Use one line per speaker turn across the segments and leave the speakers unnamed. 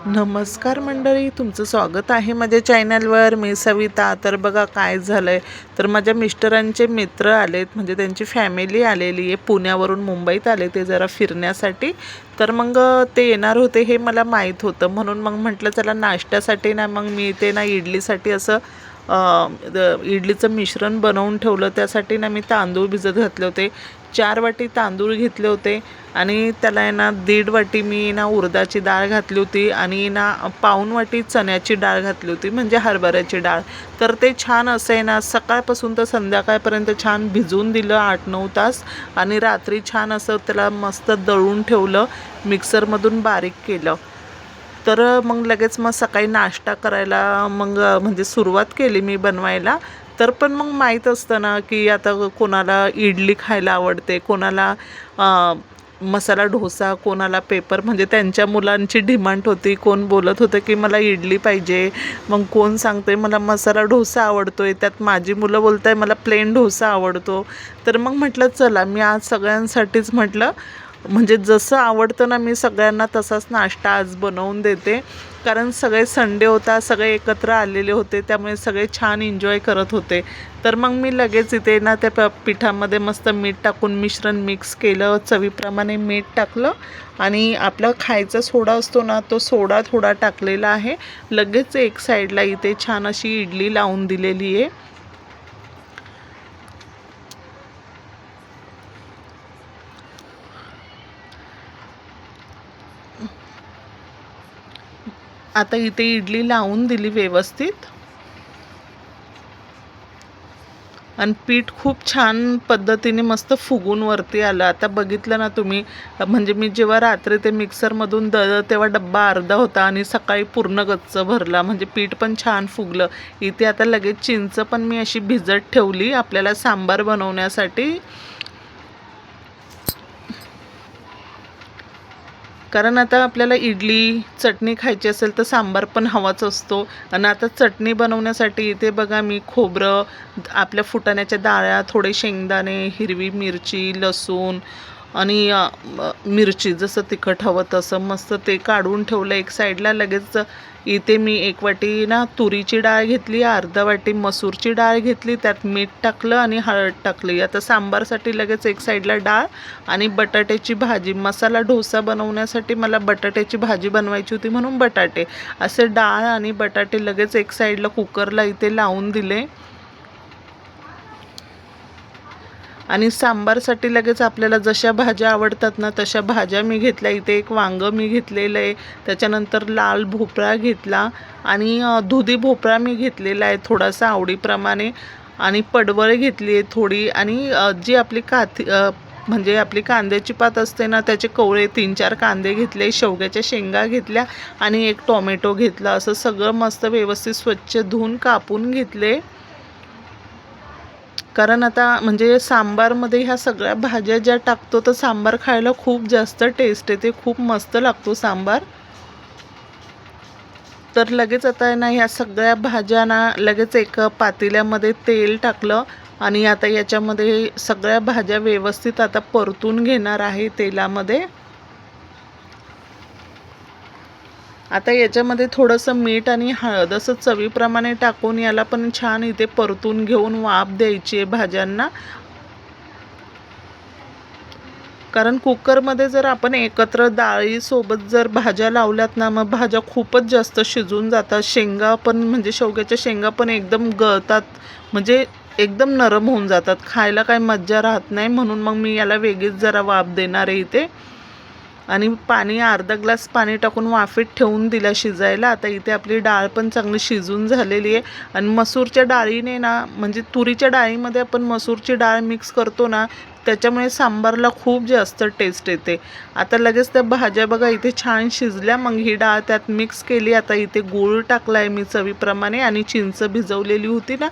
नमस्कार मंडळी, तुमचं स्वागत आहे माझ्या चॅनलवर. मी सविता. तर बघा काय झालंय, तर माझ्या मिस्टरांचे मित्र आलेत, म्हणजे त्यांची फॅमिली आलेली आहे. पुण्यावरून मुंबईत आले ते जरा फिरण्यासाठी. तर मग ते येणार होते हे मला माहीत होतं, म्हणून मग म्हटलं चला नाश्त्यासाठी ना मग मी ते ना इडलीसाठी असं इडलीचं मिश्रण बनवून ठेवलं. त्यासाठी ना मी तांदूळ भिजत घातले होते. 4 वाटी तांदूळ घेतले होते आणि त्याला आहे ना 1.5 वाटी मी ना उडदाची डाळ घातली होती आणि ना पाऊण वाटी चण्याची डाळ घातली होती, म्हणजे हरभऱ्याची डाळ. तर ते छान असं आहे ना सकाळपासून तर संध्याकाळपर्यंत छान भिजवून दिलं 8-9 तास आणि रात्री छान असं त्याला मस्त दळून ठेवलं, मिक्सरमधून बारीक केलं. तर मग लगेच मग सकाळी नाश्ता करायला मग म्हणजे सुरुवात केली मी बनवायला. तर पण मग माहीत असतं ना की आता कोणाला इडली खायला आवडते, कोणाला मसाला डोसा, कोणाला पेपर, म्हणजे त्यांच्या मुलांची डिमांड होती. कोण बोलत होतं की मला इडली पाहिजे, मग कोण सांगते मला मसाला डोसा आवडतोय, त्यात माझी मुलं बोलत आहे मला प्लेन डोसा आवडतो. तर मग म्हटलं चला मी आज सगळ्यांसाठीच म्हटलं म्हणजे जसं आवडतं ना मी सगळ्यांना तसाच नाश्ता आज बनवून देते. कारण सगळे संडे होता, सगळे एकत्र आलेले होते, त्यामुळे सगळे छान एन्जॉय करत होते. तर मग मी लगेच इथे ना त्या पिठामध्ये मस्त मीठ टाकून मिश्रण मिक्स केलं, चवीप्रमाणे मीठ टाकलं आणि आपला खायचा सोडा असतो ना तो सोडा थोडा टाकलेला आहे. लगेच एक साईडला इथे छान अशी इडली लावून दिलेली आहे. आता इथे इडली लावून दिली व्यवस्थित आणि पीठ खूप छान पद्धतीने मस्त फुगून वरती आलं. आता बघितलं ना तुम्ही, म्हणजे मी जेव्हा रात्री ते मिक्सरमधून दळलं तेव्हा डब्बा अर्धा होता आणि सकाळी पूर्ण गच्च भरला, म्हणजे पीठ पण छान फुगलं. इथे आता लगेच चिंच पण मी अशी भिजत ठेवली आपल्याला सांबार बनवण्यासाठी. कारण आता आपल्याला इडली चटणी खायची असेल तर सांबार पण हवाच असतो. आणि आता चटणी बनवण्यासाठी इथे बघा मी खोबरं, आपल्या फुटाण्याच्या डाळ्या, थोडे शेंगदाणे, हिरवी मिरची, लसूण आणि मिरची जसं तिखट हवं तसं मस्त ते काढून ठेवलं एक साईडला. लगेच इथे मी 1 वाटी ना तुरीची डाळ घेतली, अर्धा वाटी मसूरची डाळ घेतली, त्यात मीठ टाकलं आणि हळद टाकली. आता सांबारसाठी लगेच एक साईडला डाळ आणि बटाट्याची भाजी. मसाला डोसा बनवण्यासाठी मला बटाट्याची भाजी बनवायची होती म्हणून बटाटे, असे डाळ आणि बटाटे लगेच एक साईडला कुकरला इथे लावून दिले. आणि सांबारसाठी लगेच आपल्याला जशा भाज्या आवडतात ना तशा भाज्या मी घेतल्या. इथे एक वांगं मी घेतलेलं आहे, त्याच्यानंतर लाल भोपळा घेतला आणि दुधी भोपळा मी घेतलेला आहे थोडासा आवडीप्रमाणे, आणि पडवळ घेतली आहे थोडी, आणि जी आपली म्हणजे आपली कांद्याची पात असते ना त्याचे कवळे 3-4 कांदे घेतले, शेवग्याच्या शेंगा घेतल्या आणि एक टोमॅटो घेतला. असं सगळं मस्त व्यवस्थित स्वच्छ धुवून कापून घेतले. कारण आता म्हणजे सांबारमध्ये ह्या सगळ्या भाज्या ज्या टाकतो तर सांबार खायला खूप जास्त टेस्ट येते, खूप मस्त लागतो सांबार. तर लगेच आता आहे ना ह्या सगळ्या भाज्या ना लगेच एक पातेल्यामध्ये तेल टाकलं आणि आता याच्यामध्ये सगळ्या भाज्या व्यवस्थित आता परतून घेणार आहे तेलामध्ये. आता याच्यामध्ये थोडंसं मीठ आणि हळद असं चवीप्रमाणे टाकून याला पण छान इथे परतून घेऊन वाफ द्यायची आहे भाज्यांना. कारण कुकरमध्ये जर आपण एकत्र डाळीसोबत जर भाज्या लावल्यात ना मग भाज्या खूपच जास्त शिजून जातात. शेंगा पण म्हणजे शेवग्याच्या शेंगा पण एकदम गळतात, म्हणजे एकदम नरम होऊन जातात, खायला काही मज्जा राहत नाही. म्हणून मग मी याला वेगळीच जरा वाफ देणार आहे इथे. आणि पाणी अर्धा ग्लास पाणी टाकून वाफेत ठेवून दिला शिजायला. आता इथे आपली डाळ पण चांगली शिजून झालेली आहे. आणि मसूरच्या डाळीने ना म्हणजे तुरीच्या डाळीमध्ये आपण मसूरची डाळ मिक्स करतो ना त्याच्यामुळे सांबारला खूप जास्त टेस्ट येते. आता लगेच त्या भाज्या बघा इथे छान शिजल्या, मग ही डाळ त्यात मिक्स केली. आता इथे गूळ टाकला आहे मी चवीप्रमाणे आणि चिंच भिजवलेली होती ना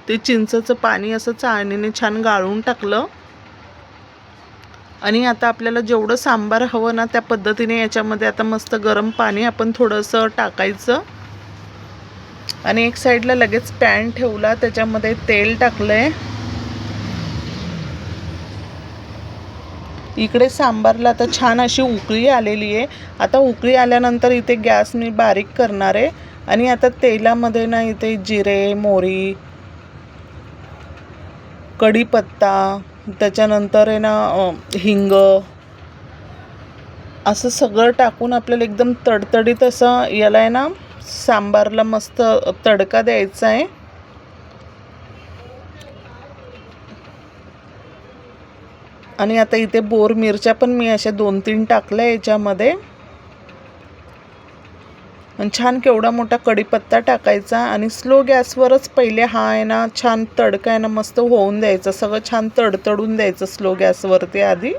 ते चिंचचं पाणी असं चाळणीने छान गाळून टाकलं. आणि आता आपल्याला जेवढं सांबार हवं ना त्या पद्धतीने याच्यामध्ये आता मस्त गरम पाणी आपण थोडंसं टाकायचं. आणि एक साईडला लगेच पॅन ठेवला, त्याच्यामध्ये तेल टाकलंय इकडे सांबारला आता छान अशी उकळी आलेली आहे। आता उकळी आल्यानंतर इथे गॅस मी बारीक करणार आहे आणि आता तेलामध्ये ना इथे जिरे, मोहरी, कढीपत्ता, त्याच्यानंतर आहे ना हिंग, असं सगळं टाकून आपल्याला एकदम तडतडीत असं याला आहे ना सांबारला मस्त तडका द्यायचा आहे। आणि आता इथे बोर मिरच्या पण मी अशा 2-3 टाकल्या याच्यामध्ये। आणि छान केवढा मोठा कढीपत्ता टाकायचा आणि स्लो गॅसवरच पहिले हा आहे ना छान तडका आहे ना मस्त होऊन द्यायचा। सगळं छान तडतडून द्यायचं स्लो गॅसवरती आधी,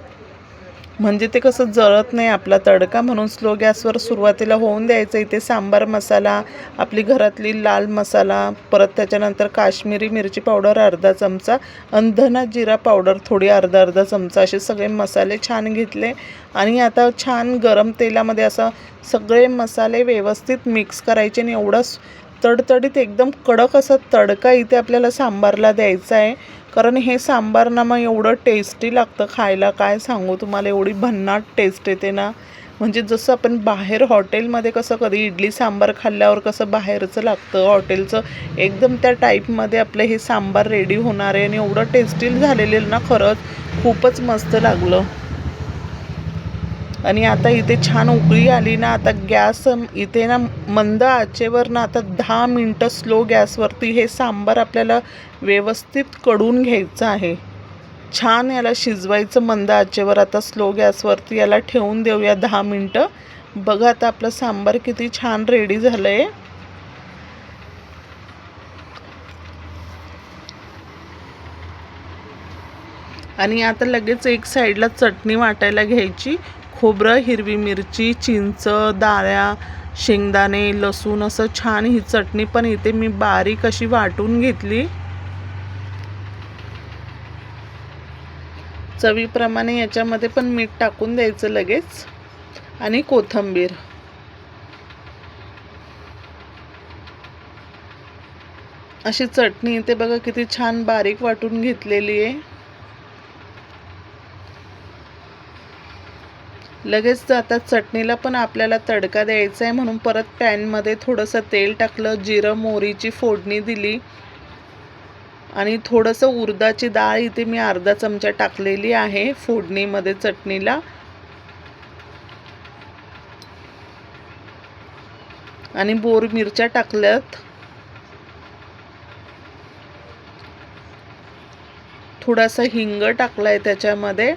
म्हणजे ते कसं जळत नाही आपला तडका, म्हणून स्लो गॅसवर सुरुवातीला होऊन द्यायचं। इथे सांबार मसाला, आपली घरातली लाल मसाला, परत त्याच्यानंतर काश्मीरी मिरची पावडर अर्धा चमचा, आणि धना जिरा पावडर थोडी अर्धा चमचा, असे सगळे मसाले छान घेतले। आणि आता छान गरम तेलामध्ये असं सगळे मसाले व्यवस्थित मिक्स करायचे आणि एवढा तडतडीत एकदम कडक असा तडका इथे आपल्याला सांबारला द्यायचा आहे। कारण हे सांबार ना मग एवढं टेस्टी लागतं खायला, काय सांगू तुम्हाला, एवढी भन्नाट टेस्ट येते ना। म्हणजे जसं आपण बाहेर हॉटेलमध्ये कसं कधी इडली सांबार खाल्ल्यावर कसं बाहेरचं लागतं हॉटेलचं, एकदम त्या टाईपमध्ये आपलं हे सांबार रेडी होणार आहे। आणि एवढं टेस्टी झालेलं ना, खरंच खूपच मस्त लागलं। आणि आता इथे छान उकळी आली ना, आता गॅस इथे ना मंद आचेवर ना आता 10 मिनटं स्लो गॅसवरती हे सांबार आपल्याला व्यवस्थित कढून घ्यायचं आहे। छान याला शिजवायचं मंद आचेवर। आता स्लो गॅसवरती याला ठेवून देऊया 10 मिनटं। बघा आता आपलं सांबार किती छान रेडी झालं आहे। आणि आता लगेच एक साईडला चटणी वाटायला घ्यायची। खोबरं, हिरवी मिरची, चिंच, डाळ्या, शेंगदाणे, लसूण असं छान ही चटणी पण इथे मी बारीक अशी वाटून घेतली। चवीप्रमाणे याच्यामध्ये पण मीठ टाकून द्यायचं लगेच, आणि कोथिंबीर। अशी चटणी इथे बघा किती छान बारीक वाटून घेतलेली आहे। लगेच आता चटणीला पण आपल्याला तडका द्यायचा आहे, म्हणून परत पॅनमध्ये थोडंसं तेल टाकलं, जिरं मोहरीची फोडणी दिली, आणि थोडंसं उडदाची डाळ इथे मी अर्धा चमचा टाकलेली आहे फोडणीमध्ये चटणीला। आणि बोर मिरच्या टाकल्यात, थोडासा हिंग टाकलाय त्याच्यामध्ये।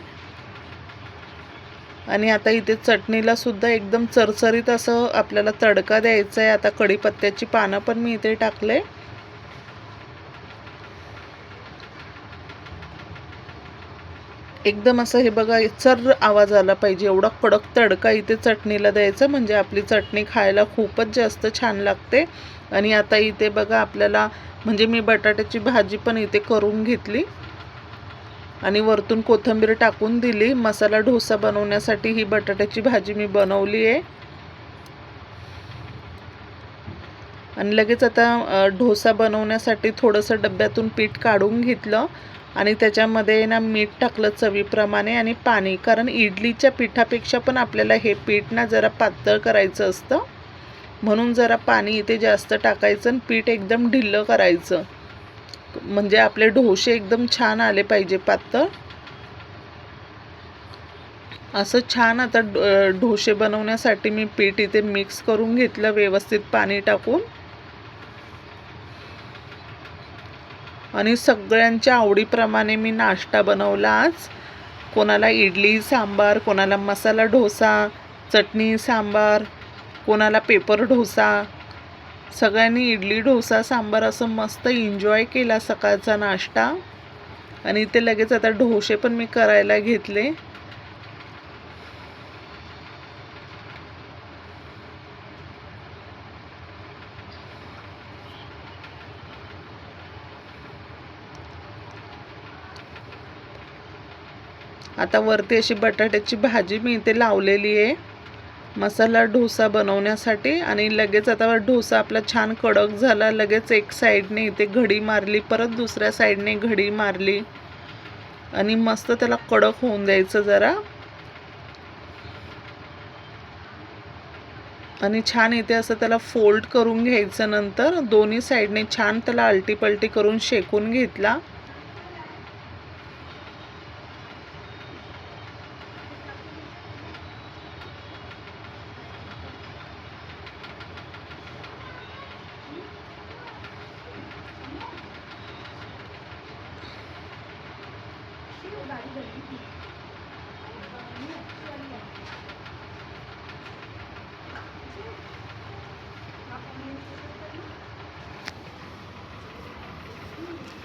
आणि आता इथे चटणीला सुद्धा एकदम चरचरीत असं आपल्याला तडका द्यायचा आहे। आता कढीपत्त्याची पानं पण मी इथे टाकले। एकदम असं हे बघा चर्र आवाज आला पाहिजे एवढा कडक तडका इथे चटणीला द्यायचा, म्हणजे आपली चटणी खायला खूपच जास्त छान लागते। आणि आता इथे बघा आपल्याला म्हणजे मी बटाट्याची भाजी पण इथे करून घेतली आणि वरतून कोथिंबीर टाकून दिली। मसाला डोसा बनवण्यासाठी ही बटाट्याची भाजी मी बनवली आहे। आणि लगेच आता डोसा बनवण्यासाठी थोडंसं डब्यातून पीठ काढून घेतलं आणि त्याच्यामध्ये ना मीठ टाकलं चवीप्रमाणे आणि पाणी, कारण इडलीच्या पिठापेक्षा पण आपल्याला हे पीठ ना जरा पातळ करायचं असतं, म्हणून जरा पाणी इथे जास्त टाकायचं आणि पीठ एकदम ढिल्लं करायचं, म्हणजे आपले डोसे एकदम छान आले पाहिजे पातळ। असं छान आता डोसे बनवण्यासाठी मी पीठ इथे मिक्स करून घेतलं व्यवस्थित पाणी टाकून। आणि सगळ्यांच्या आवडीप्रमाणे मी नाश्ता बनवला आज। कोणाला इडली सांबार, कोणाला मसाला डोसा, चटणी सांबार, कोणाला पेपर डोसा, सगळ्यांनी इडली डोसा सांबार असं मस्त एन्जॉय केला सकाळचा नाश्ता। आणि ते लगेच आता डोसे पण मी करायला घेतले। आता वरती अशी बटाट्याची भाजी मी इथे लावलेली आहे मसाला डोसा बनवण्यासाठी। आणि लगेच आता डोसा आपला छान कडक झाला, लगेच एक साईडने इथे घडी मारली, परत दुसऱ्या साईडने घडी मारली आणि मस्त त्याला कडक होऊन द्यायचं जरा। आणि छान इथे असं त्याला फोल्ड करून घ्यायचं, नंतर दोन्ही साईडने छान त्याला आलटी पलटी करून शेकून घेतला।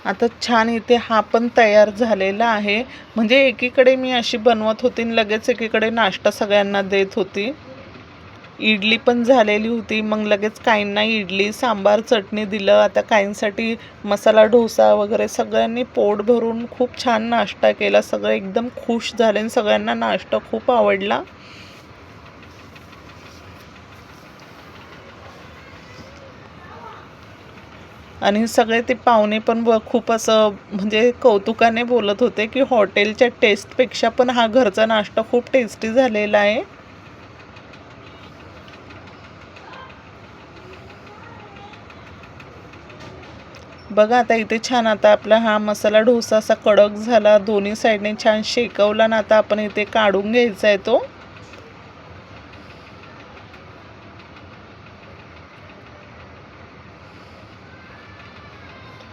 आता छान इथे हा पण तयार झालेला आहे। म्हणजे एकीकडे मी अशी बनवत होती आणि लगेच एकीकडे नाश्ता सगळ्यांना देत होती। इडली पण झालेली होती, मग लगेच काहींना इडली सांबार चटणी दिलं। आता काहींसाठी मसाला डोसा वगैरे सगळ्यांनी पोट भरून खूप छान नाश्ता केला। सगळे एकदम खुश झाले आणि सगळ्यांना नाश्ता खूप आवडला। आणि सगळे ते पाहुणे पण खूप असं म्हणजे कौतुकाने बोलत होते की हॉटेलच्या टेस्टपेक्षा पण हा घरचा नाश्ता खूप टेस्टी झालेला आहे। बघा आता इथे छान आता आपला हा मसाला डोसा असा कडक झाला, दोन्ही साईडने छान शेकवला ना। आता आपण इथे काढून घ्यायचा आहे तो।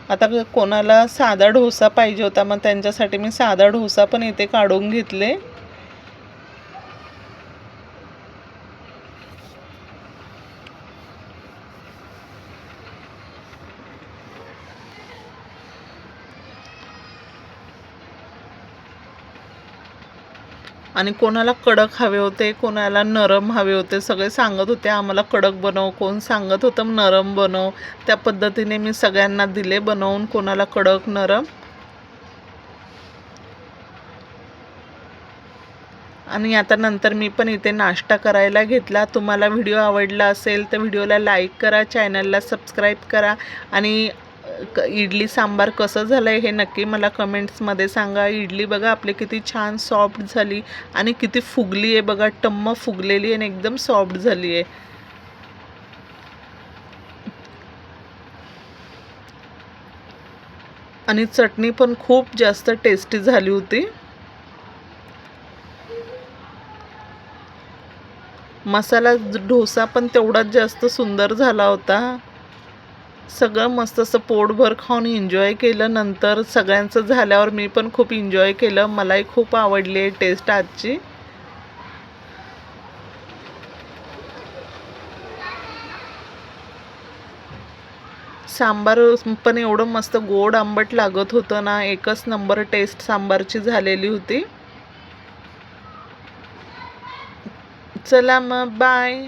आता कोणाला साधा डोसा पाहिजे होता, मग त्यांच्यासाठी मी साधा डोसा पण इथे काढून घेतले। आणि कोणाला कडक हवे होते, कोणाला नरम हवे होते। सगळे सांगत होते आम्हाला कडक बनव, कोण सांगत होतं नरम बनव। त्या पद्धतीने मी सगळ्यांना दिले बनवून, कोणाला कडक नरम। आणि आता नंतर मी पण इथे नाश्ता करायला घेतला। तुम्हाला व्हिडिओ आवडला असेल तर व्हिडिओला लाईक करा, चॅनलला सबस्क्राईब करा आणि इडली सांबार कसं झालं आहे हे नक्की मला कमेंट्समध्ये सांगा। इडली बघा आपली किती छान सॉफ्ट झाली आणि किती फुगली आहे बघा, टम्म फुगलेली आहे आणि एकदम सॉफ्ट झाली आहे। आणि चटणी पण खूप जास्त टेस्टी झाली होती। मसाला डोसा पण तेवढाच जास्त सुंदर झाला होता। सगळं मस्त असं पोटभर खाऊन एन्जॉय केलं। नंतर सगळ्यांचं झाल्यावर मी पण खूप एन्जॉय केलं, मलाही खूप आवडली आहे टेस्ट आजची। सांबार पण एवढं मस्त गोड आंबट लागत होतं ना, एकच नंबर टेस्ट सांबारची झालेली होती। चला मग बाय।